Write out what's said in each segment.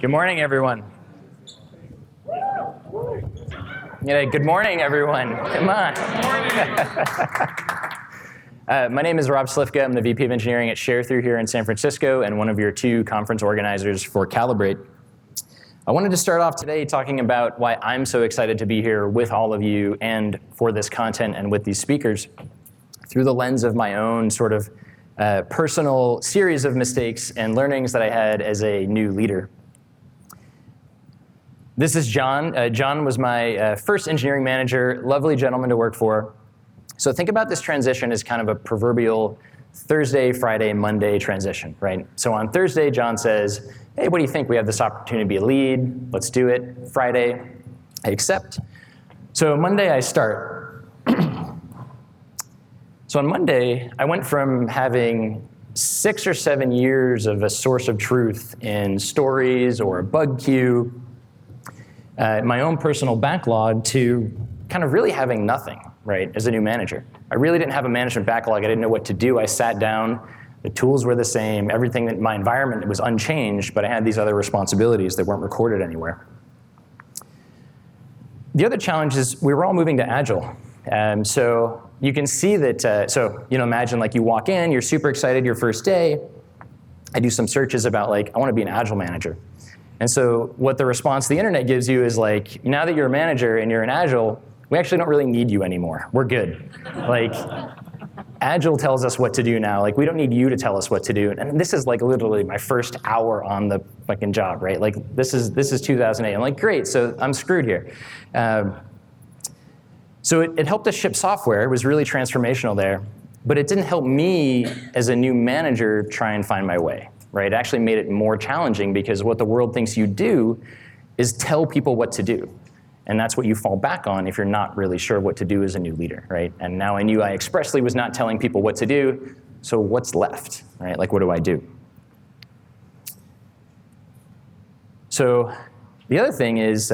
Good morning, everyone. Yeah, good morning, everyone. Come on. My name is Rob Slifka. I'm the VP of Engineering at ShareThrough here in San Francisco and one of your two conference organizers for Calibrate. I wanted to start off today talking about why I'm so excited to be here with all of you and for this content and with these speakers through the lens of my own sort of personal series of mistakes and learnings that I had as a new leader. This is John. John was my first engineering manager, lovely gentleman to work for. So think about this transition as kind of a proverbial Thursday, Friday, Monday transition, right? So on Thursday, John says, hey, what do you think? We have this opportunity to be a lead. Let's do it. Friday, I accept. So Monday, I start. So on Monday, I went from having 6 or 7 years of a source of truth in stories or a bug queue, my own personal backlog, to kind of really having nothing, right, as a new manager. I really didn't have a management backlog. I didn't know what to do. I sat down. The tools were the same. Everything, that my environment was unchanged, but I had these other responsibilities that weren't recorded anywhere. The other challenge is we were all moving to Agile. So you can see that, imagine like you walk in, you're super excited your first day. I do some searches about like, I want to be an Agile manager. And so what the response the internet gives you is like, now that you're a manager and you're in Agile, we actually don't really need you anymore. We're good. Like, Agile tells us what to do now. Like, we don't need you to tell us what to do. And this is like literally my first hour on the fucking job, right? Like, this is 2008. I'm like, great, so I'm screwed here. So it helped us ship software. It was really transformational there. But it didn't help me as a new manager try and find my way, right? It actually made it more challenging because what the world thinks you do is tell people what to do. And that's what you fall back on if you're not really sure what to do as a new leader, right? And now I knew I expressly was not telling people what to do, so what's left, right? Like, what do I do? So the other thing is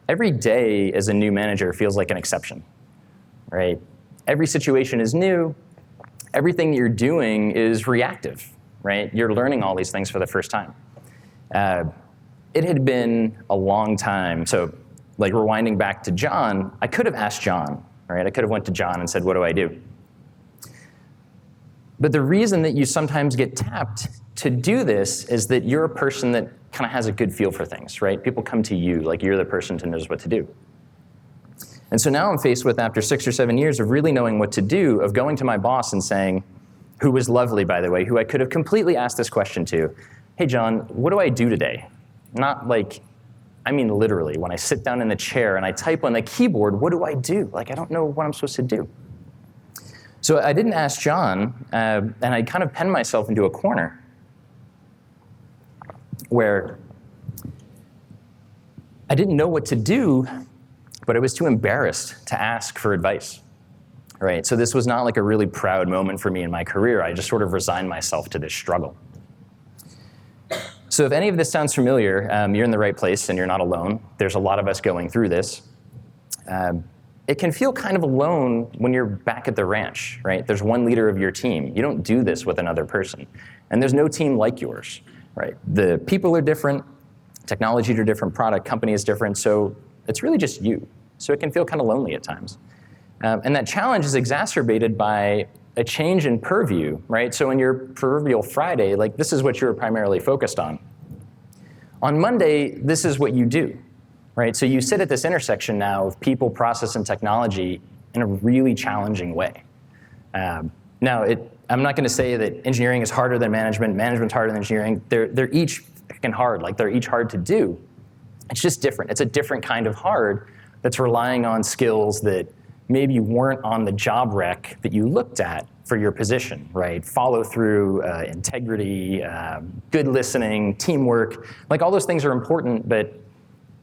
every day as a new manager feels like an exception, right? Every situation is new. Everything you're doing is reactive, right? You're learning all these things for the first time. It had been a long time, so like rewinding back to John, I could have asked John, right? I could have went to John and said, what do I do? But the reason that you sometimes get tapped to do this is that you're a person that kind of has a good feel for things, right? People come to you like you're the person who knows what to do. And so now I'm faced with, after 6 or 7 years of really knowing what to do, of going to my boss and saying, who was lovely, by the way, who I could have completely asked this question to, hey, John, what do I do today? Not like, I mean literally, when I sit down in the chair and I type on the keyboard, what do I do? Like, I don't know what I'm supposed to do. So I didn't ask John, and I kind of penned myself into a corner where I didn't know what to do, but I was too embarrassed to ask for advice, right? So this was not like a really proud moment for me in my career. I just sort of resigned myself to this struggle. So if any of this sounds familiar, you're in the right place and you're not alone. There's a lot of us going through this. It can feel kind of alone when you're back at the ranch, right? There's one leader of your team. You don't do this with another person. And there's no team like yours, right? The people are different, technologies are different, product, company is different, so it's really just you. So it can feel kind of lonely at times. And that challenge is exacerbated by a change in purview, right? So in your proverbial Friday, like this is what you're primarily focused on. On Monday, this is what you do, right? So you sit at this intersection now of people, process, and technology in a really challenging way. I'm not going to say that engineering is harder than management, management's harder than engineering. They're each fucking hard, like they're each hard to do. It's just different. It's a different kind of hard that's relying on skills that maybe weren't on the job rec that you looked at for your position, right? Follow through, integrity, good listening, teamwork. Like all those things are important, but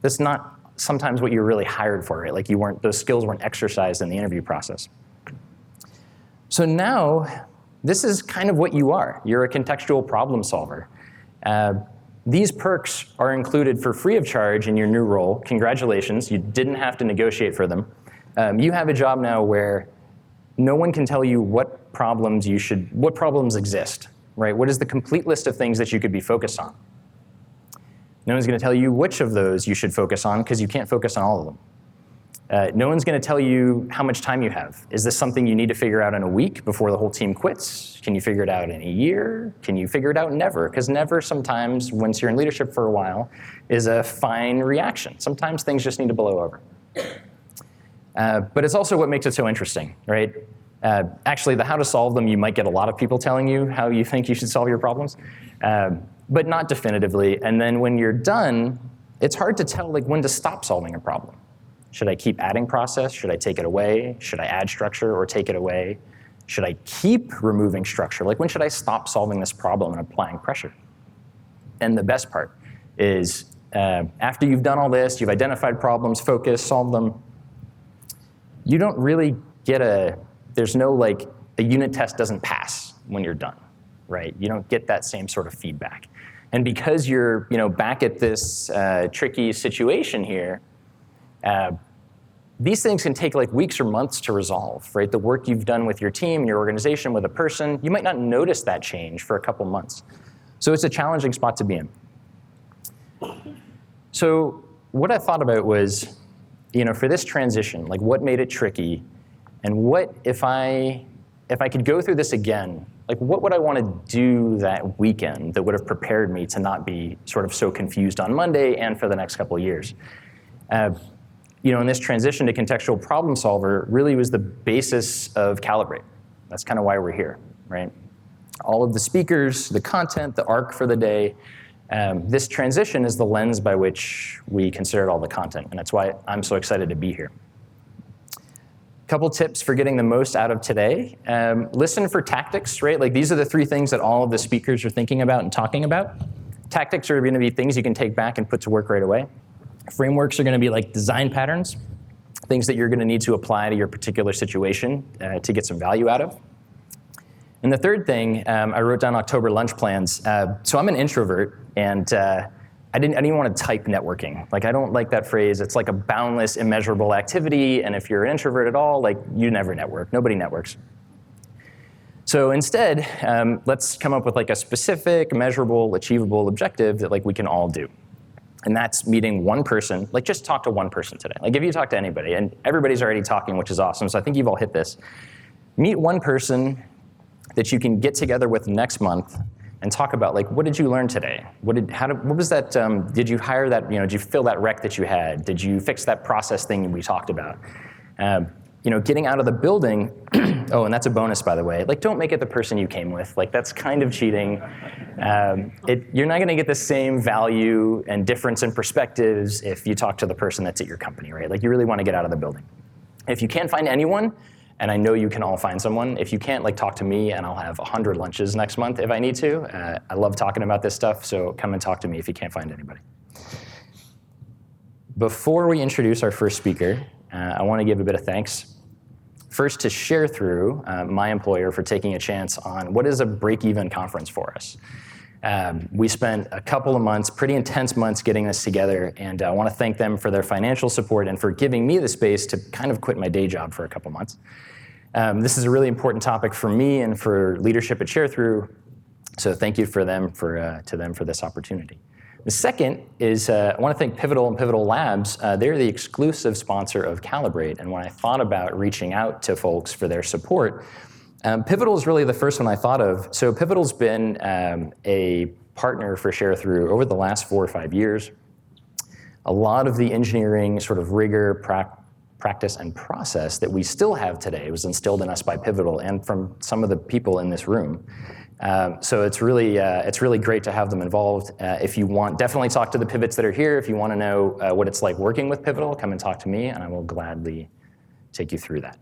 that's not sometimes what you're really hired for, right? Like those skills weren't exercised in the interview process. So now, this is kind of what you are. You're a contextual problem solver. These perks are included for free of charge in your new role. Congratulations, you didn't have to negotiate for them. You have a job now where no one can tell you what problems exist, right? What is the complete list of things that you could be focused on? No one's going to tell you which of those you should focus on because you can't focus on all of them. No one's going to tell you how much time you have. Is this something you need to figure out in a week before the whole team quits? Can you figure it out in a year? Can you figure it out never? Because never sometimes, once you're in leadership for a while, is a fine reaction. Sometimes things just need to blow over. But it's also what makes it so interesting, right? Actually, the how to solve them, you might get a lot of people telling you how you think you should solve your problems, but not definitively. And then when you're done, it's hard to tell when to stop solving a problem. Should I keep adding process? Should I take it away? Should I add structure or take it away? Should I keep removing structure? When should I stop solving this problem and applying pressure? And the best part is after you've done all this, you've identified problems, focused, solved them, you don't really get there's no a unit test doesn't pass when you're done, right? You don't get that same sort of feedback. And because you're back at this tricky situation here, these things can take weeks or months to resolve, right? The work you've done with your team, your organization, with a person, you might not notice that change for a couple months. So it's a challenging spot to be in. So what I thought about was, for this transition, what made it tricky, and what if I could go through this again, what would I want to do that weekend that would have prepared me to not be sort of so confused on Monday and for the next couple of years? In this transition to contextual problem solver really was the basis of Calibrate. That's kind of why we're here, right? All of the speakers, the content, the arc for the day, this transition is the lens by which we considered all the content, and that's why I'm so excited to be here. Couple tips for getting the most out of today. Listen for tactics, right? These are the 3 things that all of the speakers are thinking about and talking about. Tactics are going to be things you can take back and put to work right away. Frameworks are going to be design patterns, things that you're going to need to apply to your particular situation to get some value out of. And the third thing, I wrote down October lunch plans. So I'm an introvert, and I didn't even want to type networking. I don't like that phrase. It's a boundless, immeasurable activity, and if you're an introvert at all, you never network. Nobody networks. So instead, let's come up with a specific, measurable, achievable objective that we can all do. And that's meeting one person. Just talk to one person today. If you talk to anybody, and everybody's already talking, which is awesome, so I think you've all hit this. Meet one person that you can get together with next month and talk about, what did you learn today? What was that, did you hire that, did you fill that rec that you had? Did you fix that process thing we talked about? Getting out of the building, oh, and that's a bonus, by the way. Don't make it the person you came with. That's kind of cheating. You're not going to get the same value and difference in perspectives if you talk to the person that's at your company, right? You really want to get out of the building. If you can't find anyone, and I know you can all find someone, if you can't, talk to me, and I'll have 100 lunches next month if I need to. I love talking about this stuff, so come and talk to me if you can't find anybody. Before we introduce our first speaker, I want to give a bit of thanks. First, to ShareThrough, my employer, for taking a chance on what is a break-even conference for us. We spent a couple of months, pretty intense months, getting this together, and I want to thank them for their financial support and for giving me the space to kind of quit my day job for a couple months. This is a really important topic for me and for leadership at ShareThrough, so thank you to them for this opportunity. The second is I want to thank Pivotal and Pivotal Labs. They're the exclusive sponsor of Calibrate, and when I thought about reaching out to folks for their support, Pivotal is really the first one I thought of. So Pivotal's been a partner for ShareThrough over the last 4 or 5 years. A lot of the engineering sort of rigor, practice, and process that we still have today was instilled in us by Pivotal and from some of the people in this room. So it's really great to have them involved. If you want, definitely talk to the pivots that are here. If you want to know what it's like working with Pivotal, come and talk to me, and I will gladly take you through that.